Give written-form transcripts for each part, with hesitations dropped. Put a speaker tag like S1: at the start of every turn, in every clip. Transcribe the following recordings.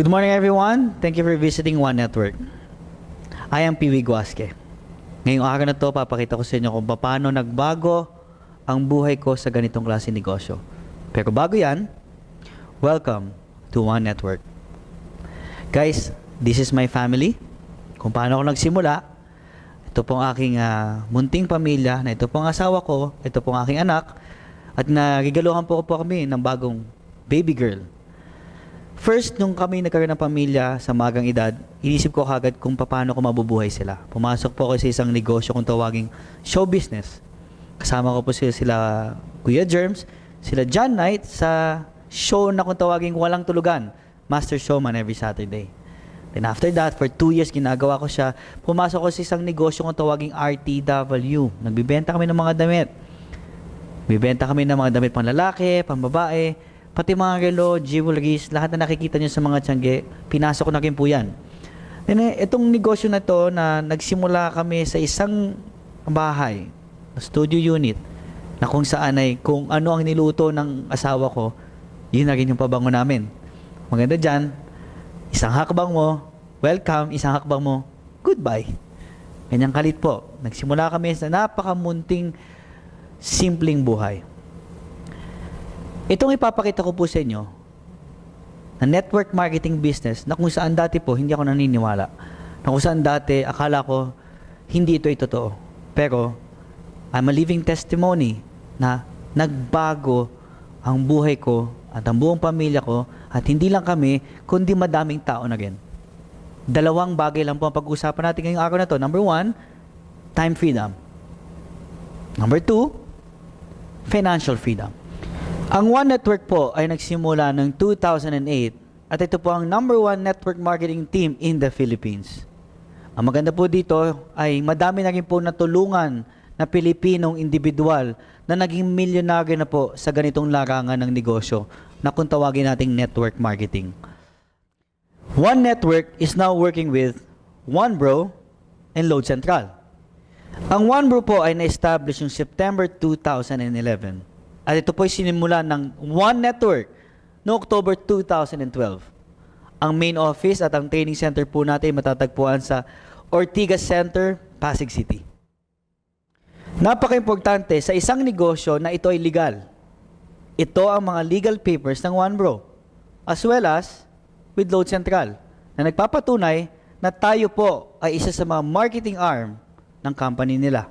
S1: Good morning everyone. Thank you for visiting One Network. I am Piwi Guasque. Ngayong araw na to, papakita ko sa inyo kung paano nagbago ang buhay ko sa ganitong klase negosyo. Pero bago yan, welcome to One Network. Guys, this is my family. Kung paano ako nagsimula, ito pong aking munting pamilya, na ito pong asawa ko, ito pong aking anak, at nagigaluhan po kami ng bagong baby girl. First, nung kami nagkaroon ng pamilya sa magang edad, inisip ko kagad kung paano ko mabubuhay sila. Pumasok po ako sa isang negosyo kung tawaging show business. Kasama ko po sila Kuya Germs, sila John Knight sa show na kung tawaging Walang Tulugan, Master Showman every Saturday. Then after that, for 2 years ginagawa ko siya, pumasok ko sa isang negosyo kung tawaging RTW. Nagbibenta kami ng mga damit. Bibenta kami ng mga damit pang lalaki, pang babae, pati mga relo, jewelries, lahat na nakikita nyo sa mga tiyangge, pinasok ko na rin po yan. Then, itong negosyo na to na nagsimula kami sa isang bahay, studio unit, na kung saan ay kung ano ang niluto ng asawa ko, yun na rin yung pabango namin. Maganda dyan, isang hakbang mo, welcome, isang hakbang mo, goodbye. Ganyang kalit po. Nagsimula kami sa napakamunting simpleng buhay. Itong ipapakita ko po sa inyo na network marketing business na kung saan dati po hindi ako naniniwala. Na kung saan dati akala ko hindi ito ay totoo. Pero I'm a living testimony na nagbago ang buhay ko at ang buong pamilya ko at hindi lang kami kundi madaming tao na rin. Dalawang bagay lang po ang pag-uusapan natin ngayong araw na to. Number 1, time freedom. Number 2, financial freedom. Ang One Network po ay nagsimula noong 2008 at ito po ang #1 network marketing team in the Philippines. Ang maganda po dito ay madami na rin po natulungan na Pilipinong individual na naging milyonaryo na po sa ganitong larangan ng negosyo na kung tawagin nating network marketing. One Network is now working with OneBro and Load Central. Ang OneBro po ay na-establish yung September 2011. At ito po ay sinimula ng One Network noong October 2012. Ang main office at ang training center po natin matatagpuan sa Ortigas Center, Pasig City. Napaka-importante sa isang negosyo na ito ay legal. Ito ang mga legal papers ng OneBro as well as with Load Central na nagpapatunay na tayo po ay isa sa mga marketing arm ng company nila.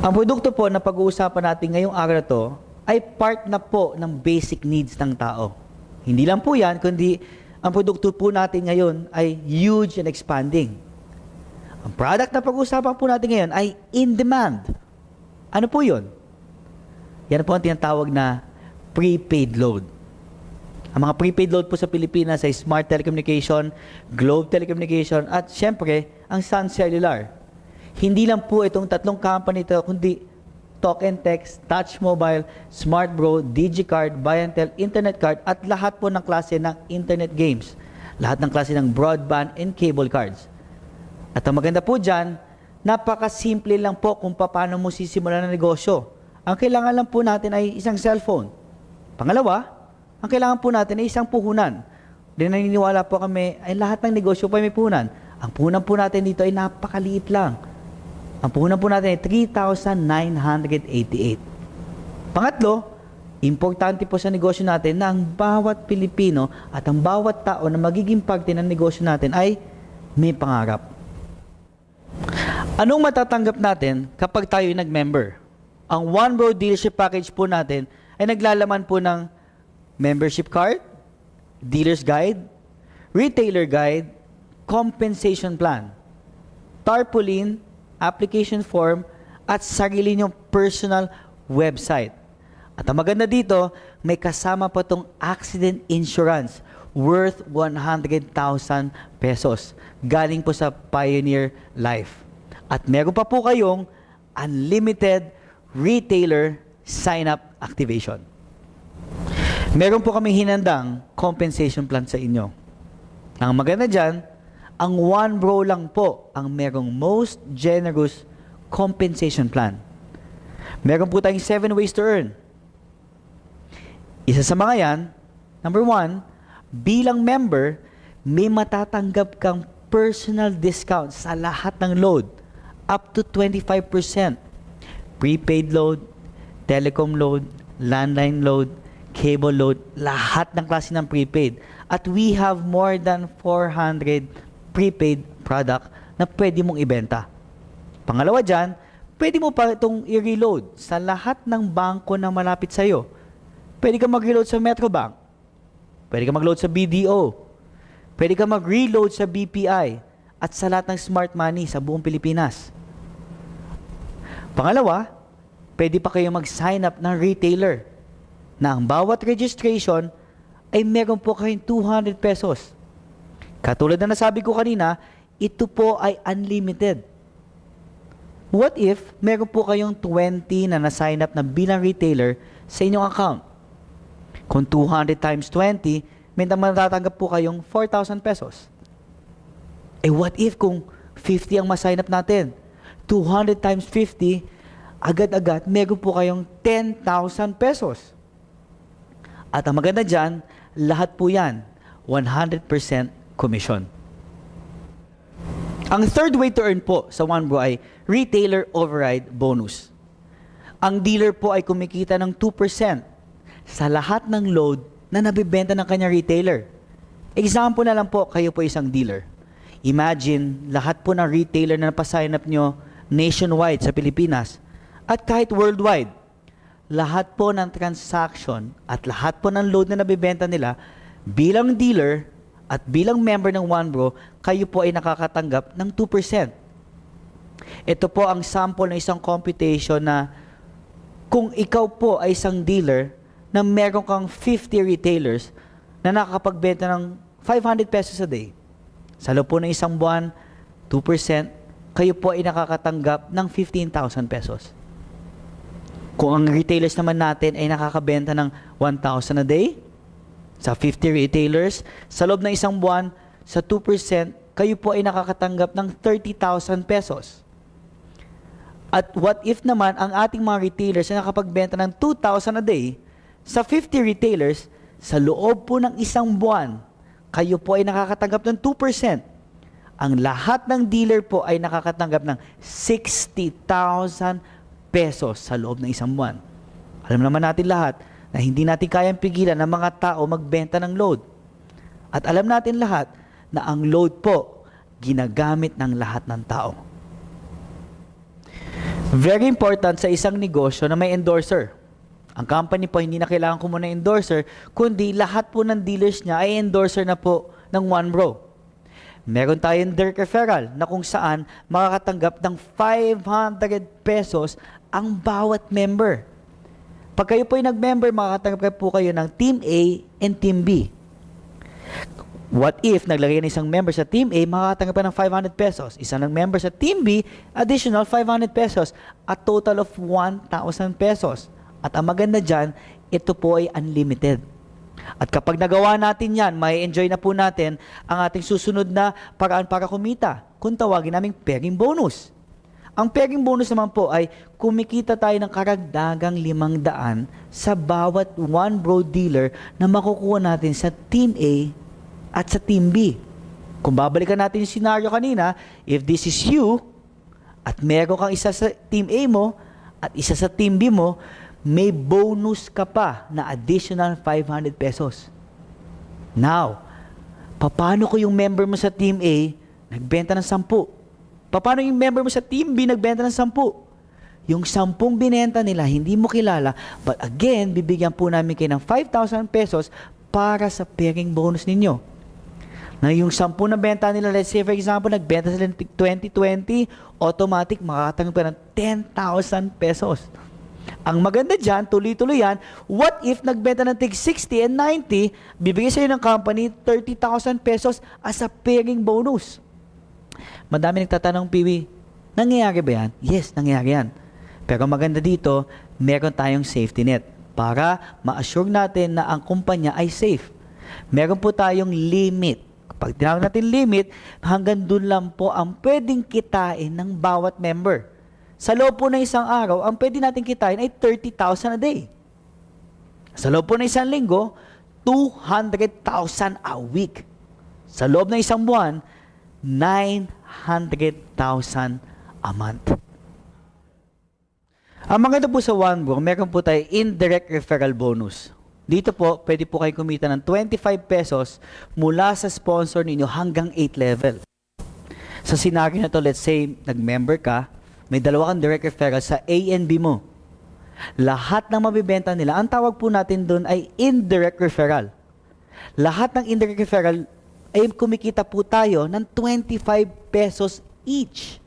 S1: Ang produkto po na pag-uusapan natin ngayong araw na to ay part na po ng basic needs ng tao. Hindi lang po yan, kundi ang produkto po natin ngayon ay huge and expanding. Ang product na pag-uusapan po natin ngayon ay in demand. Ano po yun? Yan po ang tinatawag na prepaid load. Ang mga prepaid load po sa Pilipinas ay Smart Telecommunication, Globe Telecommunication, at syempre, ang Sun Cellular. Hindi lang po itong tatlong company ito, kundi Talk and Text, Touch Mobile, SmartBro, DigiCard, Buy&Tel, Internet Card, at lahat po ng klase ng Internet games. Lahat ng klase ng broadband and cable cards. At ang maganda po dyan, napakasimple lang po kung paano mo sisimulan ng negosyo. Ang kailangan lang po natin ay isang cellphone. Pangalawa, ang kailangan po natin ay isang puhunan. Din naniniwala po kami ay lahat ng negosyo po ay may puhunan. Ang puhunan po natin dito ay napakaliit lang. Ang puhunan po natin ay 3,988. Pangatlo, importante po sa negosyo natin na ang bawat Pilipino at ang bawat tao na magiging parte ng negosyo natin ay may pangarap. Anong matatanggap natin kapag tayo ay nag-member? Ang OneBro dealership package po natin ay naglalaman po ng membership card, dealer's guide, retailer guide, compensation plan, tarpaulin, application form, at sarili niyong personal website. At ang maganda dito, may kasama pa itong accident insurance worth 100,000 pesos. Galing po sa Pioneer Life. At meron pa po kayong unlimited retailer sign-up activation. Meron po kami hinandang compensation plan sa inyo. Ang maganda dyan, ang OneBro lang po ang merong most generous compensation plan. Meron po tayong 7 ways to earn. Isa sa mga yan, number 1, bilang member, may matatanggap kang personal discount sa lahat ng load, up to 25%. Prepaid load, telecom load, landline load, cable load, lahat ng klase ng prepaid. At we have more than 400 prepaid product na pwede mong ibenta. Pangalawa dyan, pwede mo pa itong i-reload sa lahat ng bangko na malapit sa'yo. Pwede ka mag-reload sa Metrobank. Pwede ka mag-load sa BDO. Pwede ka mag-reload sa BPI at sa lahat ng smart money sa buong Pilipinas. Pangalawa, pwede pa kayo mag-sign up ng retailer na ang bawat registration ay meron po kayong 200 pesos. Katulad na nasabi ko kanina, ito po ay unlimited. What if meron po kayong 20 na na-sign up na bilang retailer sa inyong account? Kung 200 times 20, may matatanggap po kayong 4,000 pesos. Eh what if kung 50 ang ma-sign up natin? 200 times 50, agad-agad meron po kayong 10,000 pesos. At ang maganda dyan, lahat po yan, 100% commission. Ang third way to earn po sa OneBro ay retailer override bonus. Ang dealer po ay kumikita ng 2% sa lahat ng load na nabibenta ng kanyang retailer. Example na lang po, kayo po isang dealer. Imagine, lahat po ng retailer na napasign up nyo nationwide sa Pilipinas at kahit worldwide, lahat po ng transaction at lahat po ng load na nabibenta nila bilang dealer at bilang member ng OneBro, kayo po ay nakakatanggap ng 2%. Ito po ang sample ng isang computation na kung ikaw po ay isang dealer na meron kang 50 retailers na nakakapagbenta ng 500 pesos a day. Sa loob po ng isang buwan, 2%, kayo po ay nakakatanggap ng 15,000 pesos. Kung ang retailers naman natin ay nakakabenta ng 1,000 a day, sa 50 retailers, sa loob ng isang buwan, sa 2%, kayo po ay nakakatanggap ng 30,000 pesos. At what if naman ang ating mga retailers ay nakapagbenta ng 2,000 a day, sa 50 retailers, sa loob po ng isang buwan, kayo po ay nakakatanggap ng 2%. Ang lahat ng dealer po ay nakakatanggap ng 60,000 pesos sa loob ng isang buwan. Alam naman natin lahat na hindi natin kayang pigilan ng mga tao magbenta ng load. At alam natin lahat na ang load po, ginagamit ng lahat ng tao. Very important sa isang negosyo na may endorser. Ang company po hindi na kailangan ko muna endorser, kundi lahat po ng dealers niya ay endorser na po ng OneBro. Meron tayong direct referral na kung saan makakatanggap ng 500 pesos ang bawat member. Pag kayo po ay nag-member, makakatanggap po kayo ng Team A and Team B. What if naglagay ng isang member sa Team A, makakatanggap pa ng 500 pesos. Isa ng member sa Team B, additional 500 pesos. A total of 1,000 pesos. At ang maganda dyan, ito po ay unlimited. At kapag nagawa natin yan, may enjoy na po natin ang ating susunod na paraan para kumita. Kung tawagin naming pairing bonus. Ang pairing bonus naman po ay kumikita tayo ng karagdagang 500 sa bawat OneBro dealer na makukuha natin sa Team A at sa Team B. Kung babalikan natin yung scenario kanina, if this is you at meron kang isa sa Team A mo at isa sa Team B mo, may bonus ka pa na additional 500 pesos. Now, paano ko yung member mo sa Team A nagbenta ng 10? Paano yung member mo sa Team B nagbenta ng 10? Yung 10 binenta nila, hindi mo kilala, but again, bibigyan po namin kayo ng 5,000 pesos para sa pairing bonus ninyo. Na yung 10 na benta nila, let's say for example, nagbenta sila ng 2020, automatic makakatanggap ka ng 10,000 pesos. Ang maganda dyan, tuloy-tuloy yan, what if nagbenta ng tig 60 and 90, bibigay sa'yo ng company 30,000 pesos as a pairing bonus. Madami nagtatanong, Piwi, nangyayari ba yan? Yes, nangyayari yan. Pero maganda dito, meron tayong safety net para ma-assure natin na ang kumpanya ay safe. Meron po tayong limit. Kapag tinawag natin limit, hanggang dun lang po ang pwedeng kitain ng bawat member. Sa loob po ng isang araw, ang pwede natin kitain ay 30,000 a day. Sa loob po ng isang linggo, 200,000 a week. Sa loob ng isang buwan, 900,000 a month. Ang maganda po sa OneBro, meron po tayo indirect referral bonus. Dito po, pwede po kayo kumita ng 25 pesos mula sa sponsor ninyo hanggang 8 level. Sa scenario na to, let's say, nag-member ka, may dalawa kang direct referral sa A and B mo. Lahat ng mabibenta nila, ang tawag po natin doon ay indirect referral. Lahat ng indirect referral ay kumikita po tayo ng 25 pesos each.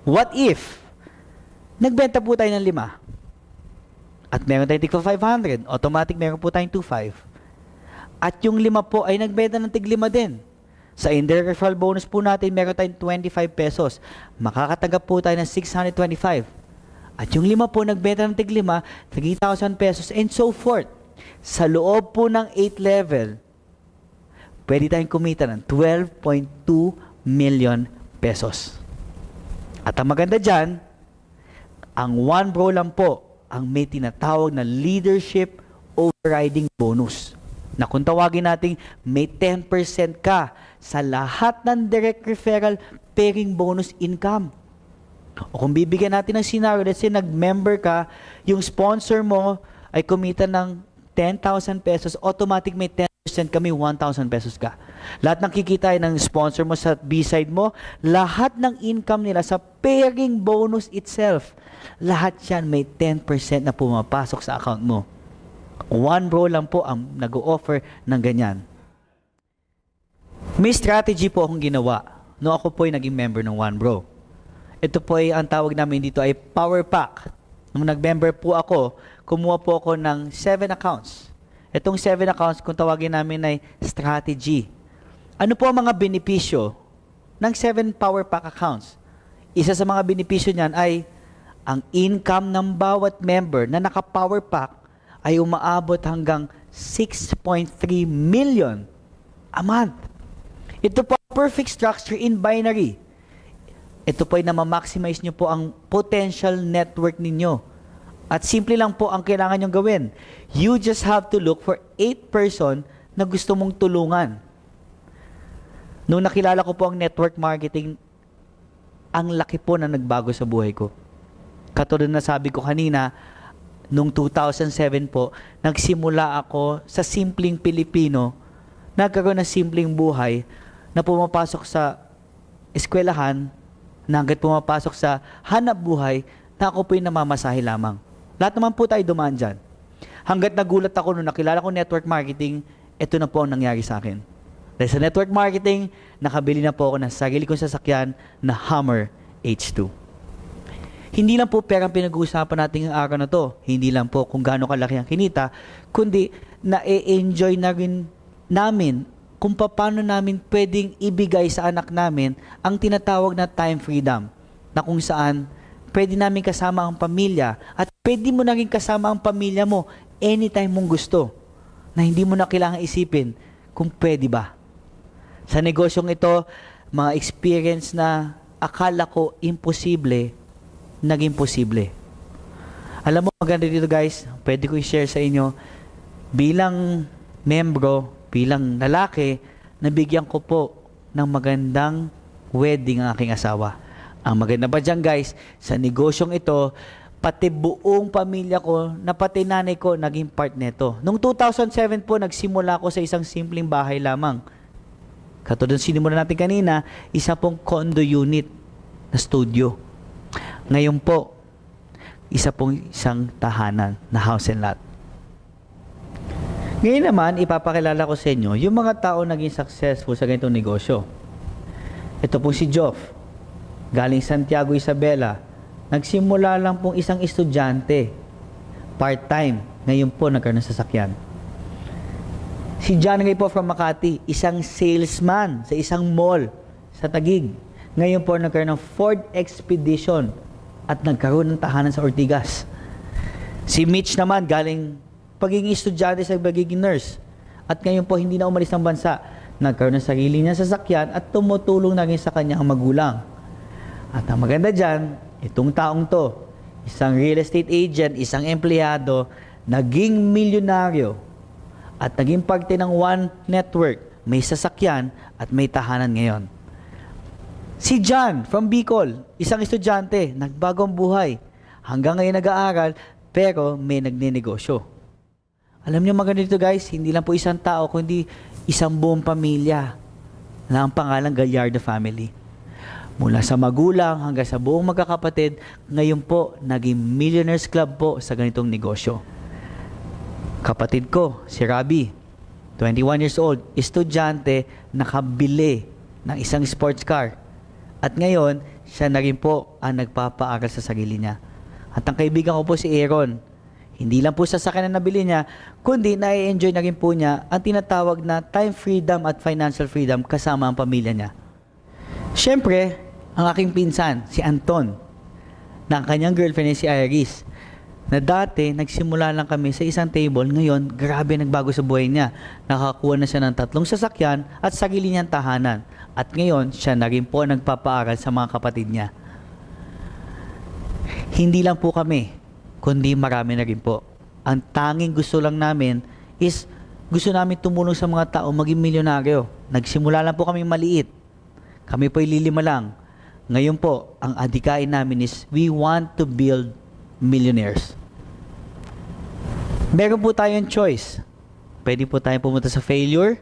S1: What if nagbenta po tayo ng 5 at meron tayong tig 500, automatic meron po tayong 2.5. At yung 5 po ay nagbenta ng tig 5 din. Sa indirect referral bonus po natin, meron tayong 25 pesos. Makakatanggap po tayo ng 625. At yung 5 po nagbenta ng tig 5, 3,000 pesos and so forth. Sa loob po ng 8 level, pwede tayong kumita ng 12.2 million pesos. At ang maganda dyan, ang OneBro lang po ang may tinatawag na leadership overriding bonus. Na kung tawagin natin, may 10% ka sa lahat ng direct referral pairing bonus income. O kung bibigyan natin ng scenario, let's say nag-member ka, yung sponsor mo ay kumita ng 10,000 pesos, automatic may 10% kami, 1,000 pesos ka. Lahat ng kikita ng sponsor mo sa B-side mo, lahat ng income nila sa pairing bonus itself, lahat yan may 10% na pumapasok sa account mo. OneBro lang po ang nag-o-offer ng ganyan. May strategy po akong ginawa no ako po ay naging member ng OneBro. Ito po ay ang tawag namin dito ay Power Pack. Nung nag-member po ako, kumuha po ako ng 7 accounts. Itong 7 accounts, kung tawagin namin ay strategy. Ano po ang mga benepisyo ng 7 Power Pack accounts? Isa sa mga benepisyo niyan ay ang income ng bawat member na naka-Power Pack ay umaabot hanggang 6.3 million a month. Ito po perfect structure in binary. Ito po ay na-maximize nyo po ang potential network ninyo. At simple lang po ang kailangan nyo gawin. You just have to look for 8 person na gusto mong tulungan. Nung nakilala ko po ang network marketing, ang laki po na nagbago sa buhay ko. Katulad na sabi ko kanina, noong 2007 po, nagsimula ako sa simpleng Pilipino, nagkaroon ng simpleng buhay na pumapasok sa eskwelahan, na hanggat pumapasok sa hanap buhay, na ako po'y namamasahe lamang. Lahat naman po tayo dumaan dyan. Hanggat nagulat ako nung nakilala ko network marketing, ito na po ang nangyari sa akin. Dahil sa network marketing, nakabili na po ako ng sarili kong sasakyan na Hummer H2. Hindi lang po pera ang pinag-uusapan natin ng araw na to. Hindi lang po kung gaano kalaki ang kinita, kundi na-enjoy na rin namin kung paano namin pwedeng ibigay sa anak namin ang tinatawag na time freedom, na kung saan pwede namin kasama ang pamilya at pwede mo na rin kasama ang pamilya mo anytime mong gusto, na hindi mo na kailangan isipin kung pwede ba. Sa negosyong ito, mga experience na akala ko imposible, naging posible. Alam mo, maganda dito guys, pwede ko i-share sa inyo, bilang membro, bilang lalaki, nabigyan ko po ng magandang wedding ang aking asawa. Ang maganda ba dyan guys, sa negosyong ito, pati buong pamilya ko, na pati nanay ko, naging part nito. Noong 2007 po, nagsimula ako sa isang simpleng bahay lamang. Katulad sinimulan natin kanina, isa pong condo unit na studio. Ngayon po, isang tahanan na house and lot. Ngayon naman, ipapakilala ko sa inyo yung mga tao naging successful sa ganitong negosyo. Ito po si Joff, galing Santiago, Isabela. Nagsimula lang pong isang estudyante, part-time. Ngayon po, nagkaroon ng sasakyan. Si John Ray po from Makati, isang salesman sa isang mall sa Taguig. Ngayon po, nagkaroon ng Ford Expedition at nagkaroon ng tahanan sa Ortigas. Si Mitch naman, galing pagiging estudyante sa pagiging nurse. At ngayon po, hindi na umalis ng bansa. Nagkaroon ng sarili niya sasakyan at tumutulong na rin sa kanyang magulang. At ang maganda dyan, itong taong to, isang real estate agent, isang empleyado, naging milyonaryo. at naging parte ng One Network. May sasakyan at may tahanan ngayon. Si John from Bicol, isang estudyante, nagbago ang buhay. Hanggang ngayon nag-aaral, pero may nagninegosyo. Alam niyo maganda dito guys, hindi lang po isang tao, kundi isang buong pamilya na ang pangalang Gallardo family. Mula sa magulang hanggang sa buong magkakapatid, ngayon po, naging Millionaires Club po sa ganitong negosyo. Kapatid ko, si Rabi, 21 years old, estudyante, nakabili ng isang sports car. At ngayon, siya na rin po ang nagpapaaral sa sarili niya. At ang kaibigan ko po si Aaron, hindi lang po sasakyan na nabili niya, kundi na-enjoy na rin po niya ang tinatawag na time freedom at financial freedom kasama ang pamilya niya. Siyempre, ang aking pinsan, si Anton, na ang kanyang girlfriend ay si Iris, na dati nagsimula lang kami sa isang table, ngayon grabe nagbago sa buhay niya. Nakakuha na siya ng 3 sasakyan at sarili niyang tahanan. At ngayon, siya na rin po nagpapaaral sa mga kapatid niya. Hindi lang po kami, kundi marami na rin po. Ang tanging gusto lang namin is gusto namin tumulong sa mga tao maging milyonaryo. Nagsimula lang po kami maliit. Kami po ililima lang. Ngayon po, ang adhikain namin is we want to build millionaires. Meron po tayong choice. Pwede po tayong pumunta sa failure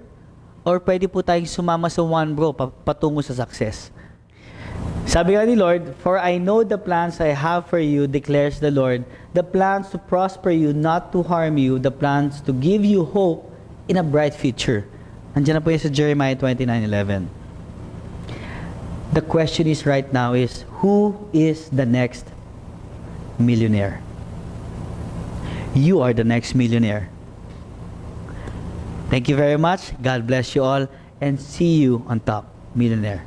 S1: or pwede po tayong sumama sa One Bro patungo sa success. Sabi nga ni Lord, "For I know the plans I have for you, declares the Lord, the plans to prosper you, not to harm you, the plans to give you hope in a bright future." Nandiyan na po yan sa Jeremiah 29:11. The question is right now is, who is the next millionaire? You are the next millionaire. Thank you very much. God bless you all and see you on top, millionaire.